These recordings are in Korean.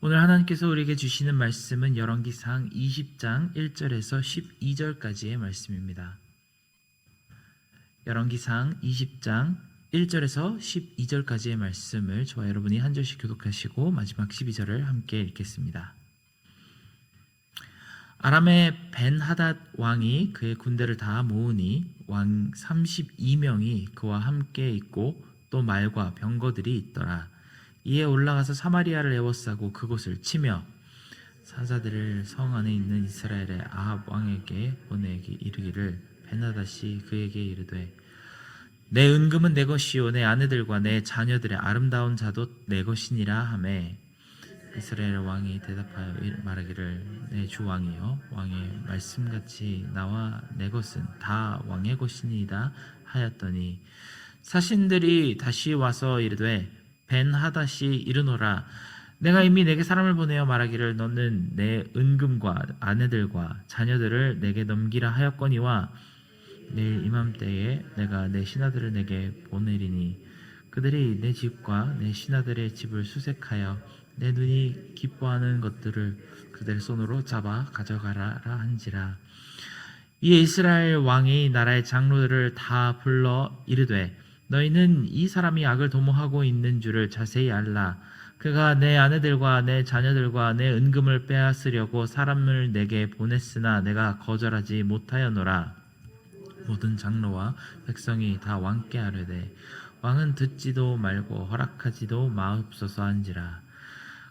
오늘 하나님께서 우리에게 주시는 말씀은 열왕기상 20장 1절에서 12절까지의 말씀입니다. 열왕기상 20장 1절에서 12절까지의 말씀을 저와 여러분이 한 절씩 교독하시고 마지막 12절을 함께 읽겠습니다. 아람의 벤하닷 왕이 그의 군대를 다 모으니 왕 32명이 그와 함께 있고 또 말과 병거들이 있더라. 이에 올라가서 사마리아를 에워싸고 그곳을 치며 사자들을 성 안에 있는 이스라엘의 아합 왕에게 보내기 이르기를 벤하닷이 그에게 이르되 내 은금은 내 것이요 내 아내들과 내 자녀들의 아름다운 자도 내 것이니라 하매 이스라엘 왕이 대답하여 말하기를 내 주 왕이여 왕의 말씀같이 나와 내 것은 다 왕의 것이니이다 하였더니 사신들이 다시 와서 이르되 벤하닷이 이르노라 내가 이미 내게 사람을 보내어 말하기를 너는 내 은금과 아내들과 자녀들을 내게 넘기라 하였거니와 내일 이맘때에 내가 내 신하들을 내게 보내리니 그들이 내 집과 내 신하들의 집을 수색하여 내 눈이 기뻐하는 것들을 그들 손으로 잡아 가져가라 한지라. 이에 이스라엘 왕이 나라의 장로들을 다 불러 이르되 너희는 이 사람이 악을 도모하고 있는 줄을 자세히 알라. 그가 내 아내들과 내 자녀들과 내 은금을 빼앗으려고 사람을 내게 보냈으나 내가 거절하지 못하였노라. 모든 장로와 백성이 다 왕께 아뢰되 왕은 듣지도 말고 허락하지도 마옵소서 한지라.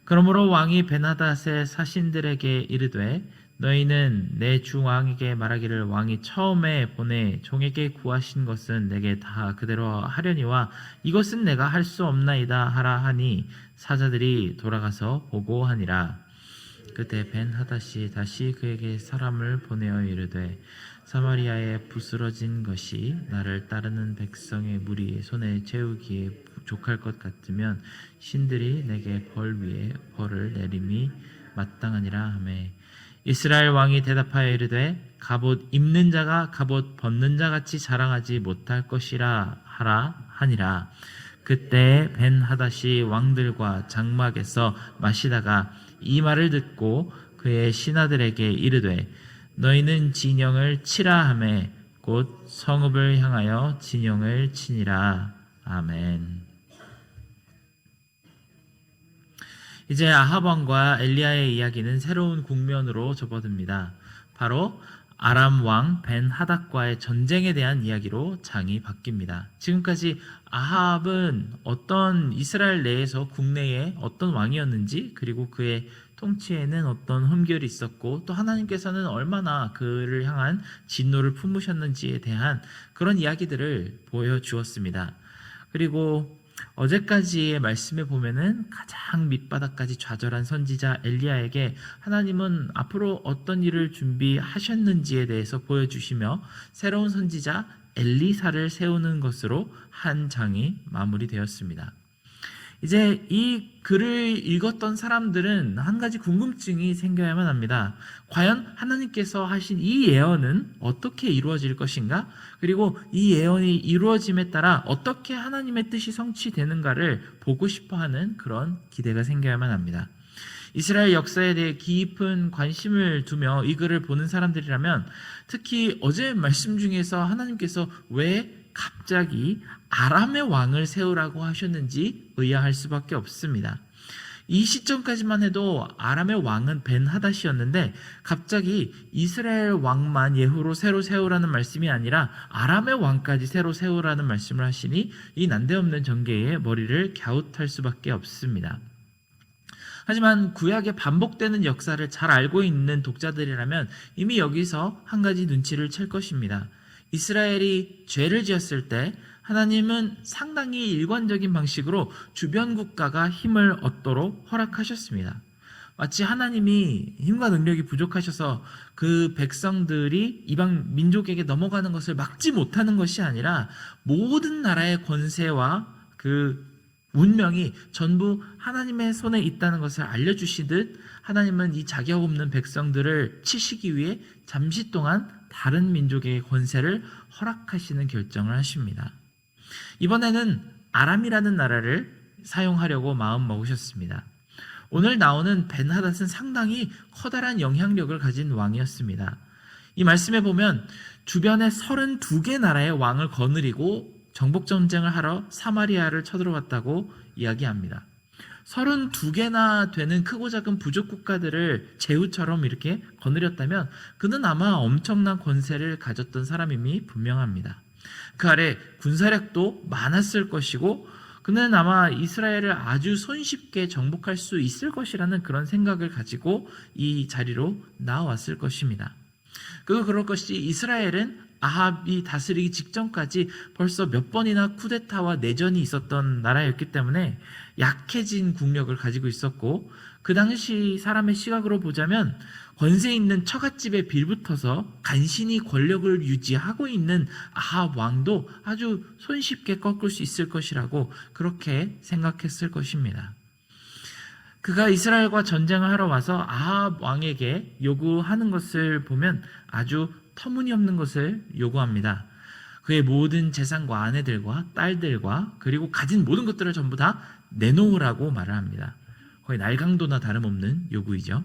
그러므로 왕이 벤하닷의 사신들에게 이르되 너희는 내 주 왕에게 말하기를 왕이 처음에 보내 종에게 구하신 것은 내게 다 그대로 하려니와 이것은 내가 할 수 없나이다 하라 하니 사자들이 돌아가서 보고하니라. 그때 벤하닷이 다시 그에게 사람을 보내어 이르되 사마리아에 부스러진 것이 나를 따르는 백성의 무리 손에 채우기에 부족할 것 같으면 신들이 내게 벌 위에 벌을 내림이 마땅하니라 하매 이스라엘 왕이 대답하여 이르되 갑옷 입는 자가 갑옷 벗는 자 같이 자랑하지 못할 것이라 하라 하니라. 그때 벤하닷이 왕들과 장막에서 마시다가 이 말을 듣고 그의 신하들에게 이르되 너희는 진영을 치라 하매 곧 성읍을 향하여 진영을 치니라. 아멘. 이제 아합 왕과 엘리야의 이야기는 새로운 국면으로 접어듭니다. 바로 아람 왕 벤하닷과의 전쟁에 대한 이야기로 장이 바뀝니다. 지금까지 아합은 어떤 이스라엘 내에서 국내에 어떤 왕이었는지 그리고 그의 통치에는 어떤 흠결이 있었고 또 하나님께서는 얼마나 그를 향한 진노를 품으셨는지에 대한 그런 이야기들을 보여주었습니다. 그리고 어제까지의 말씀에 보면은 가장 밑바닥까지 좌절한 선지자 엘리야에게 하나님은 앞으로 어떤 일을 준비하셨는지에 대해서 보여주시며 새로운 선지자 엘리사를 세우는 것으로 한 장이 마무리되었습니다. 이제 이 글을 읽었던 사람들은 한 가지 궁금증이 생겨야만 합니다. 과연 하나님께서 하신 이 예언은 어떻게 이루어질 것인가? 그리고 이 예언이 이루어짐에 따라 어떻게 하나님의 뜻이 성취되는가를 보고 싶어하는 그런 기대가 생겨야만 합니다. 이스라엘 역사에 대해 깊은 관심을 두며 이 글을 보는 사람들이라면 특히 어제 말씀 중에서 하나님께서 왜 갑자기 아람의 왕을 세우라고 하셨는지 의아할 수밖에 없습니다. 이 시점까지만 해도 아람의 왕은 벤하닷이었는데 갑자기 이스라엘 왕만 예후로 새로 세우라는 말씀이 아니라 아람의 왕까지 새로 세우라는 말씀을 하시니 이 난데없는 전개에 머리를 갸웃할 수밖에 없습니다. 하지만 구약의 반복되는 역사를 잘 알고 있는 독자들이라면 이미 여기서 한 가지 눈치를 챌 것입니다. 이스라엘이 죄를 지었을 때 하나님은 상당히 일관적인 방식으로 주변 국가가 힘을 얻도록 허락하셨습니다. 마치 하나님이 힘과 능력이 부족하셔서 그 백성들이 이방 민족에게 넘어가는 것을 막지 못하는 것이 아니라 모든 나라의 권세와 그 운명이 전부 하나님의 손에 있다는 것을 알려주시듯 하나님은 이 자격 없는 백성들을 치시기 위해 잠시 동안 다른 민족의 권세를 허락하시는 결정을 하십니다. 이번에는 아람이라는 나라를 사용하려고 마음 먹으셨습니다. 오늘 나오는 벤하닷은 상당히 커다란 영향력을 가진 왕이었습니다. 이 말씀에 보면 주변에 32개 나라의 왕을 거느리고 정복전쟁을 하러 사마리아를 쳐들어왔다고 이야기합니다. 32개나 되는 크고 작은 부족 국가들을 제후처럼 이렇게 거느렸다면 그는 아마 엄청난 권세를 가졌던 사람임이 분명합니다. 그 아래 군사력도 많았을 것이고 그는 아마 이스라엘을 아주 손쉽게 정복할 수 있을 것이라는 그런 생각을 가지고 이 자리로 나왔을 것입니다. 그럴 것이 이스라엘은 아합이 다스리기 직전까지 벌써 몇 번이나 쿠데타와 내전이 있었던 나라였기 때문에 약해진 국력을 가지고 있었고 그 당시 사람의 시각으로 보자면 권세 있는 처갓집에 빌붙어서 간신히 권력을 유지하고 있는 아합 왕도 아주 손쉽게 꺾을 수 있을 것이라고 그렇게 생각했을 것입니다. 그가 이스라엘과 전쟁을 하러 와서 아합 왕에게 요구하는 것을 보면 아주 터무니없는 것을 요구합니다. 그의 모든 재산과 아내들과 딸들과 그리고 가진 모든 것들을 전부 다 내놓으라고 말을 합니다. 거의 날강도나 다름없는 요구이죠.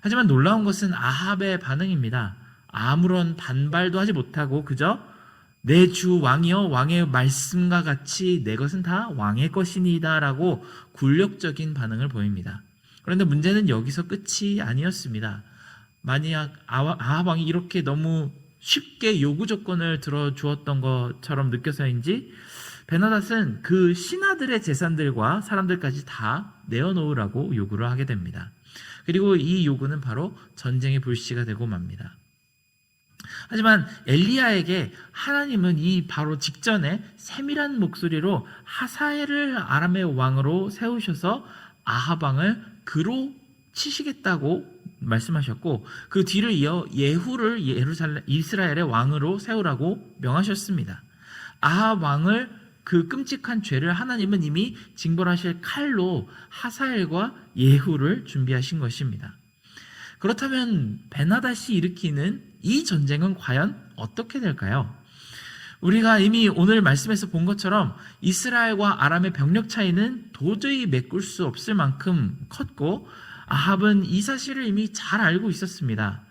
하지만 놀라운 것은 아합의 반응입니다. 아무런 반발도 하지 못하고 그저 내 주 왕이여 왕의 말씀과 같이 내 것은 다 왕의 것이니이다 라고 굴욕적인 반응을 보입니다. 그런데 문제는 여기서 끝이 아니었습니다. 만약 아합 왕이 이렇게 너무 쉽게 요구 조건을 들어주었던 것처럼 느껴서인지 벤하닷은 그 신하들의 재산들과 사람들까지 다 내어놓으라고 요구를 하게 됩니다. 그리고 이 요구는 바로 전쟁의 불씨가 되고 맙니다. 하지만 엘리야에게 하나님은 이 바로 직전에 세밀한 목소리로 하사엘을 아람의 왕으로 세우셔서 아합 왕을 그로 치시겠다고 말씀하셨고 그 뒤를 이어 예후를 이스라엘의 왕으로 세우라고 명하셨습니다. 아합 왕을 그 끔찍한 죄를 하나님은 이미 징벌하실 칼로 하사엘과 예후를 준비하신 것입니다. 그렇다면 벤하닷이 일으키는 이 전쟁은 과연 어떻게 될까요? 우리가 이미 오늘 말씀에서 본 것처럼 이스라엘과 아람의 병력 차이는 도저히 메꿀 수 없을 만큼 컸고 아합은 이 사실을 이미 잘 알고 있었습니다.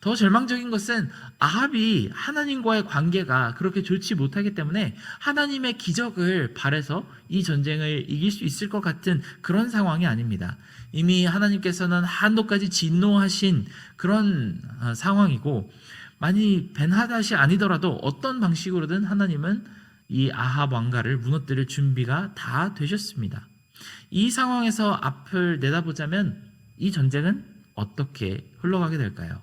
더 절망적인 것은 아합이 하나님과의 관계가 그렇게 좋지 못하기 때문에 하나님의 기적을 바라서 이 전쟁을 이길 수 있을 것 같은 그런 상황이 아닙니다. 이미 하나님께서는 한도까지 진노하신 그런 상황이고 만일 벤하닷이 아니더라도 어떤 방식으로든 하나님은 이 아합 왕가를 무너뜨릴 준비가 다 되셨습니다. 이 상황에서 앞을 내다보자면 이 전쟁은 어떻게 흘러가게 될까요?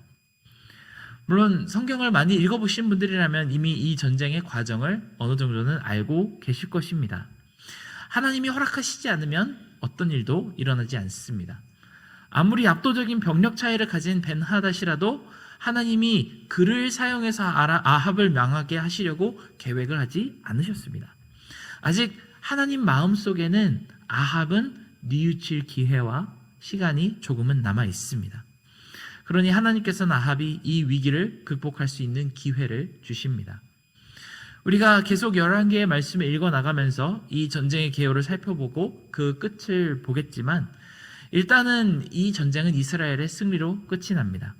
물론 성경을 많이 읽어보신 분들이라면 이미 이 전쟁의 과정을 어느 정도는 알고 계실 것입니다. 하나님이 허락하시지 않으면 어떤 일도 일어나지 않습니다. 아무리 압도적인 병력 차이를 가진 벤하닷이라도 하나님이 그를 사용해서 아합을 망하게 하시려고 계획을 하지 않으셨습니다. 아직 하나님 마음속에는 아합은 뉘우칠 기회와 시간이 조금은 남아 있습니다. 그러니 하나님께서는 아합이 이 위기를 극복할 수 있는 기회를 주십니다. 우리가 계속 11개의 말씀을 읽어나가면서 이 전쟁의 개요를 살펴보고 그 끝을 보겠지만 일단은 이 전쟁은 이스라엘의 승리로 끝이 납니다.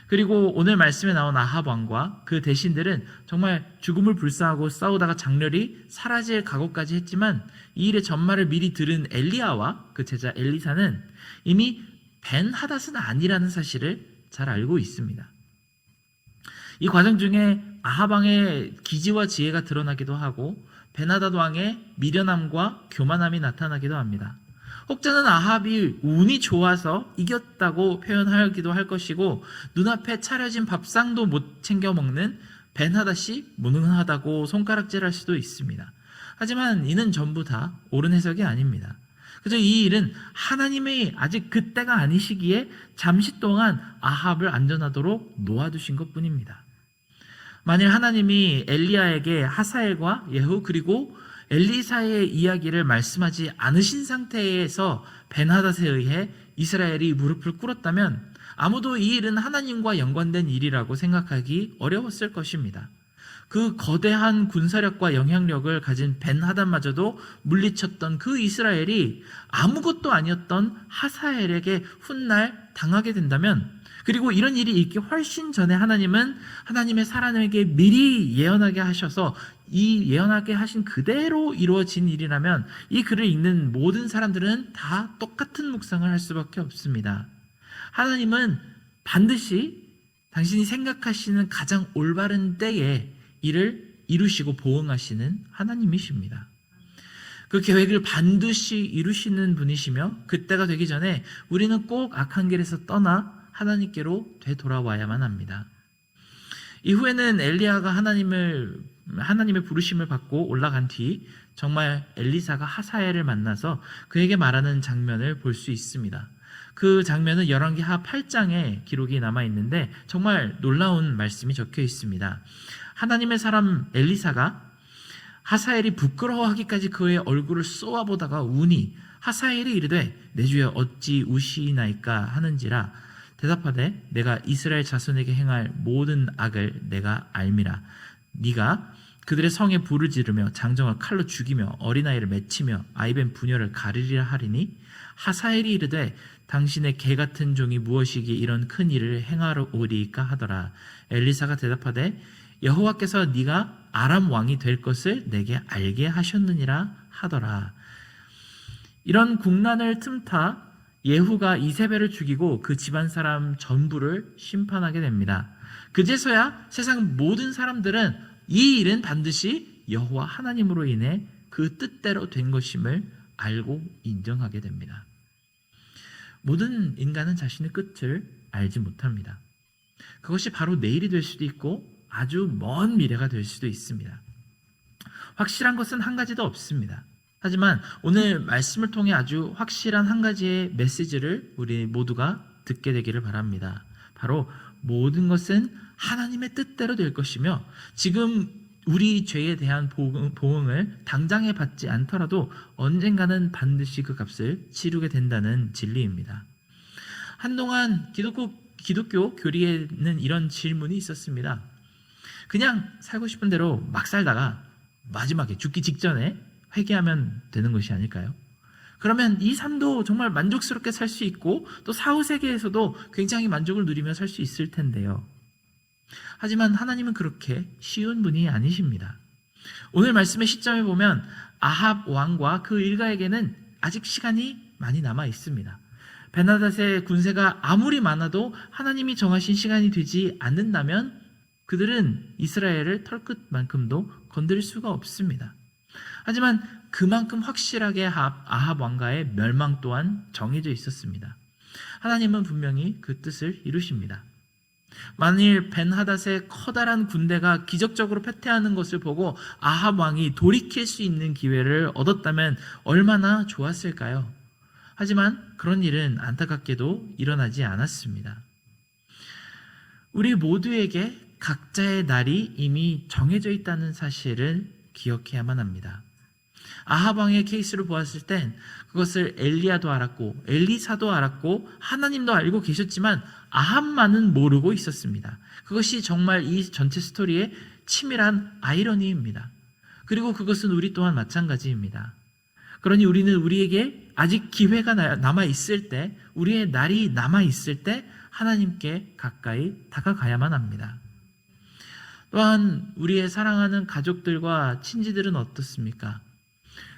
그리고 오늘 말씀에 나온 아합 왕과 그 대신들은 정말 죽음을 불사하고 싸우다가 장렬히 사라질 각오까지 했지만 이 일의 전말을 미리 들은 엘리야와 그 제자 엘리사는 이미 벤하닷은 아니라는 사실을 잘 알고 있습니다. 이 과정 중에 아합 왕의 기지와 지혜가 드러나기도 하고 벤하닷 왕의 미련함과 교만함이 나타나기도 합니다. 혹자는 아합이 운이 좋아서 이겼다고 표현하기도 할 것이고 눈앞에 차려진 밥상도 못 챙겨 먹는 벤하닷이 무능하다고 손가락질할 수도 있습니다. 하지만 이는 전부 다 옳은 해석이 아닙니다. 그저 이 일은 하나님의 아직 그때가 아니시기에 잠시 동안 아합을 안전하도록 놓아두신 것뿐입니다. 만일 하나님이 엘리야에게 하사엘과 예후 그리고 엘리사의 이야기를 말씀하지 않으신 상태에서 벤하닷에 의해 이스라엘이 무릎을 꿇었다면 아무도 이 일은 하나님과 연관된 일이라고 생각하기 어려웠을 것입니다. 그 거대한 군사력과 영향력을 가진 벤하닷마저도 물리쳤던 그 이스라엘이 아무것도 아니었던 하사엘에게 훗날 당하게 된다면, 그리고 이런 일이 있기 훨씬 전에 하나님은 하나님의 사람에게 미리 예언하게 하셔서 이 예언하게 하신 그대로 이루어진 일이라면 이 글을 읽는 모든 사람들은 다 똑같은 묵상을 할 수밖에 없습니다. 하나님은 반드시 당신이 생각하시는 가장 올바른 때에 이를 이루시고 보응하시는 하나님이십니다. 그 계획을 반드시 이루시는 분이시며 그때가 되기 전에 우리는 꼭 악한 길에서 떠나 하나님께로 되돌아와야만 합니다. 이후에는 엘리야가 하나님의 부르심을 받고 올라간 뒤 정말 엘리사가 하사엘을 만나서 그에게 말하는 장면을 볼 수 있습니다. 그 장면은 열왕기하 8장에 기록이 남아있는데 정말 놀라운 말씀이 적혀 있습니다. 하나님의 사람 엘리사가 하사엘이 부끄러워하기까지 그의 얼굴을 쏘아보다가 우니 하사엘이 이르되 내 주여 어찌 우시나이까 하는지라 대답하되 내가 이스라엘 자손에게 행할 모든 악을 내가 알미라. 네가 그들의 성에 불을 지르며 장정을 칼로 죽이며 어린아이를 맺히며 아이벤 부녀를 가리리라 하리니 하사엘이 이르되 당신의 개 같은 종이 무엇이기에 이런 큰 일을 행하러 오리까 하더라. 엘리사가 대답하되 여호와께서 네가 아람 왕이 될 것을 내게 알게 하셨느니라 하더라. 이런 국난을 틈타 예후가 이세벨을 죽이고 그 집안 사람 전부를 심판하게 됩니다. 그제서야 세상 모든 사람들은 이 일은 반드시 여호와 하나님으로 인해 그 뜻대로 된 것임을 알고 인정하게 됩니다. 모든 인간은 자신의 끝을 알지 못합니다. 그것이 바로 내일이 될 수도 있고 아주 먼 미래가 될 수도 있습니다. 확실한 것은 한 가지도 없습니다. 하지만 오늘 말씀을 통해 아주 확실한 한 가지의 메시지를 우리 모두가 듣게 되기를 바랍니다. 바로 모든 것은 하나님의 뜻대로 될 것이며 지금 우리 죄에 대한 보응을 당장에 받지 않더라도 언젠가는 반드시 그 값을 치르게 된다는 진리입니다. 한동안 기독교 교리에는 이런 질문이 있었습니다. 그냥 살고 싶은 대로 막 살다가 마지막에 죽기 직전에 회개하면 되는 것이 아닐까요? 그러면 이 삶도 정말 만족스럽게 살 수 있고 또 사후세계에서도 굉장히 만족을 누리며 살 수 있을 텐데요. 하지만 하나님은 그렇게 쉬운 분이 아니십니다. 오늘 말씀의 시점에 보면 아합 왕과 그 일가에게는 아직 시간이 많이 남아 있습니다. 벤하닷의 군세가 아무리 많아도 하나님이 정하신 시간이 되지 않는다면 그들은 이스라엘을 털끝만큼도 건드릴 수가 없습니다. 하지만 그만큼 확실하게 아합 왕가의 멸망 또한 정해져 있었습니다. 하나님은 분명히 그 뜻을 이루십니다. 만일 벤하닷의 커다란 군대가 기적적으로 패퇴하는 것을 보고 아합 왕이 돌이킬 수 있는 기회를 얻었다면 얼마나 좋았을까요? 하지만 그런 일은 안타깝게도 일어나지 않았습니다. 우리 모두에게 각자의 날이 이미 정해져 있다는 사실을 기억해야만 합니다. 아합 왕의 케이스를 보았을 땐 그것을 엘리야도 알았고 엘리사도 알았고 하나님도 알고 계셨지만 아합만은 모르고 있었습니다. 그것이 정말 이 전체 스토리의 치밀한 아이러니입니다. 그리고 그것은 우리 또한 마찬가지입니다. 그러니 우리는 우리에게 아직 기회가 남아있을 때, 우리의 날이 남아있을 때 하나님께 가까이 다가가야만 합니다. 또한 우리의 사랑하는 가족들과 친지들은 어떻습니까?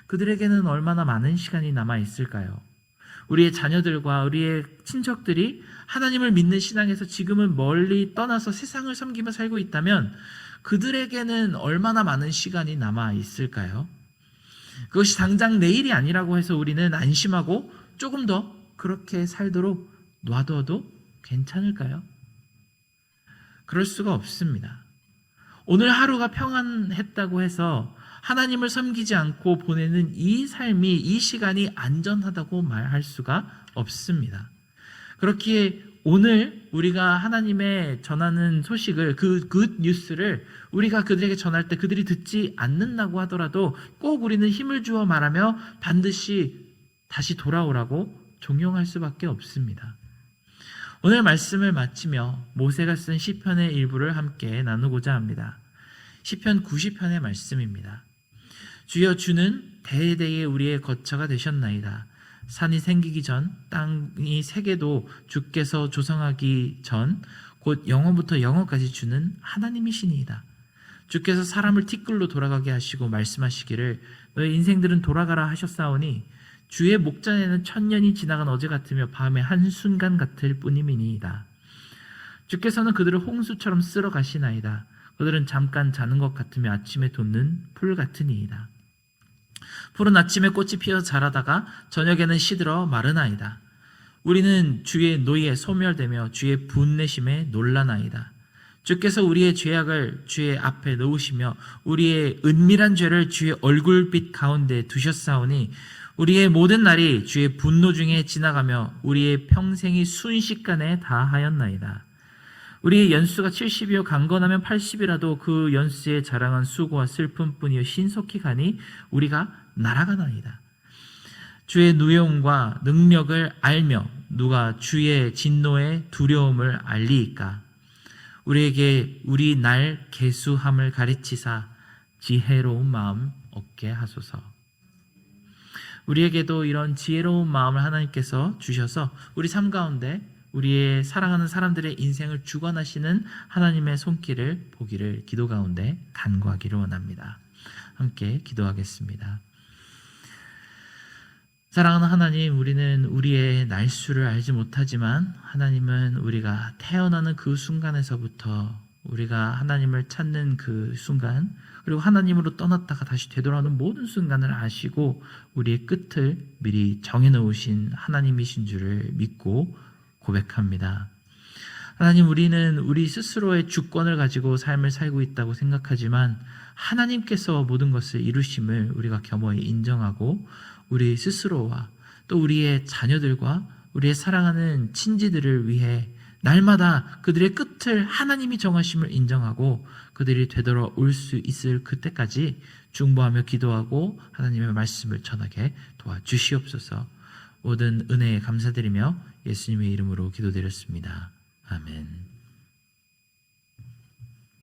그들에게는 얼마나 많은 시간이 남아있을까요? 우리의 자녀들과 우리의 친척들이 하나님을 믿는 신앙에서 지금은 멀리 떠나서 세상을 섬기며 살고 있다면 그들에게는 얼마나 많은 시간이 남아있을까요? 그것이 당장 내일이 아니라고 해서 우리는 안심하고 조금 더 그렇게 살도록 놔둬도 괜찮을까요? 그럴 수가 없습니다. 오늘 하루가 평안했다고 해서 하나님을 섬기지 않고 보내는 이 삶이, 이 시간이 안전하다고 말할 수가 없습니다. 그렇기에 오늘 우리가 하나님의 전하는 소식을, 그 굿 뉴스를 우리가 그들에게 전할 때 그들이 듣지 않는다고 하더라도 꼭 우리는 힘을 주어 말하며 반드시 다시 돌아오라고 종용할 수밖에 없습니다. 오늘 말씀을 마치며 모세가 쓴 시편의 일부를 함께 나누고자 합니다. 시편 90편의 말씀입니다. 주여, 주는 대대에 우리의 거처가 되셨나이다. 산이 생기기 전, 땅이 세계도 주께서 조성하기 전, 곧 영원부터 영원까지 주는 하나님이시니이다. 주께서 사람을 티끌로 돌아가게 하시고 말씀하시기를 너의 인생들은 돌아가라 하셨사오니 주의 목전에는 천년이 지나간 어제 같으며 밤의 한순간 같을 뿐임이니이다. 주께서는 그들을 홍수처럼 쓸어 가시나이다. 그들은 잠깐 자는 것 같으며 아침에 돋는 풀 같으니이다. 풀은 아침에 꽃이 피어 자라다가 저녁에는 시들어 마르나이다. 우리는 주의 노예에 소멸되며 주의 분내심에 놀라나이다. 주께서 우리의 죄악을 주의 앞에 놓으시며 우리의 은밀한 죄를 주의 얼굴빛 가운데 두셨사오니 우리의 모든 날이 주의 분노 중에 지나가며 우리의 평생이 순식간에 다하였나이다. 우리의 연수가 70이요 강건하면 80이라도 그 연수의 자랑은 수고와 슬픔뿐이요 신속히 가니 우리가 날아가나이다. 주의 누용과 능력을 알며 누가 주의 진노의 두려움을 알리이까. 우리에게 우리 날 계수함을 가르치사 지혜로운 마음 얻게 하소서. 우리에게도 이런 지혜로운 마음을 하나님께서 주셔서 우리 삶 가운데 우리의 사랑하는 사람들의 인생을 주관하시는 하나님의 손길을 보기를 기도 가운데 간구하기를 원합니다. 함께 기도하겠습니다. 사랑하는 하나님, 우리는 우리의 날수를 알지 못하지만 하나님은 우리가 태어나는 그 순간에서부터 우리가 하나님을 찾는 그 순간, 그리고 하나님으로 떠났다가 다시 되돌아오는 모든 순간을 아시고 우리의 끝을 미리 정해놓으신 하나님이신 줄을 믿고 고백합니다. 하나님, 우리는 우리 스스로의 주권을 가지고 삶을 살고 있다고 생각하지만 하나님께서 모든 것을 이루심을 우리가 겸허히 인정하고 우리 스스로와 또 우리의 자녀들과 우리의 사랑하는 친지들을 위해 날마다 그들의 끝을 하나님이 정하심을 인정하고 그들이 되돌아올 수 있을 그때까지 중보하며 기도하고 하나님의 말씀을 전하게 도와주시옵소서. 모든 은혜에 감사드리며 예수님의 이름으로 기도드렸습니다. 아멘.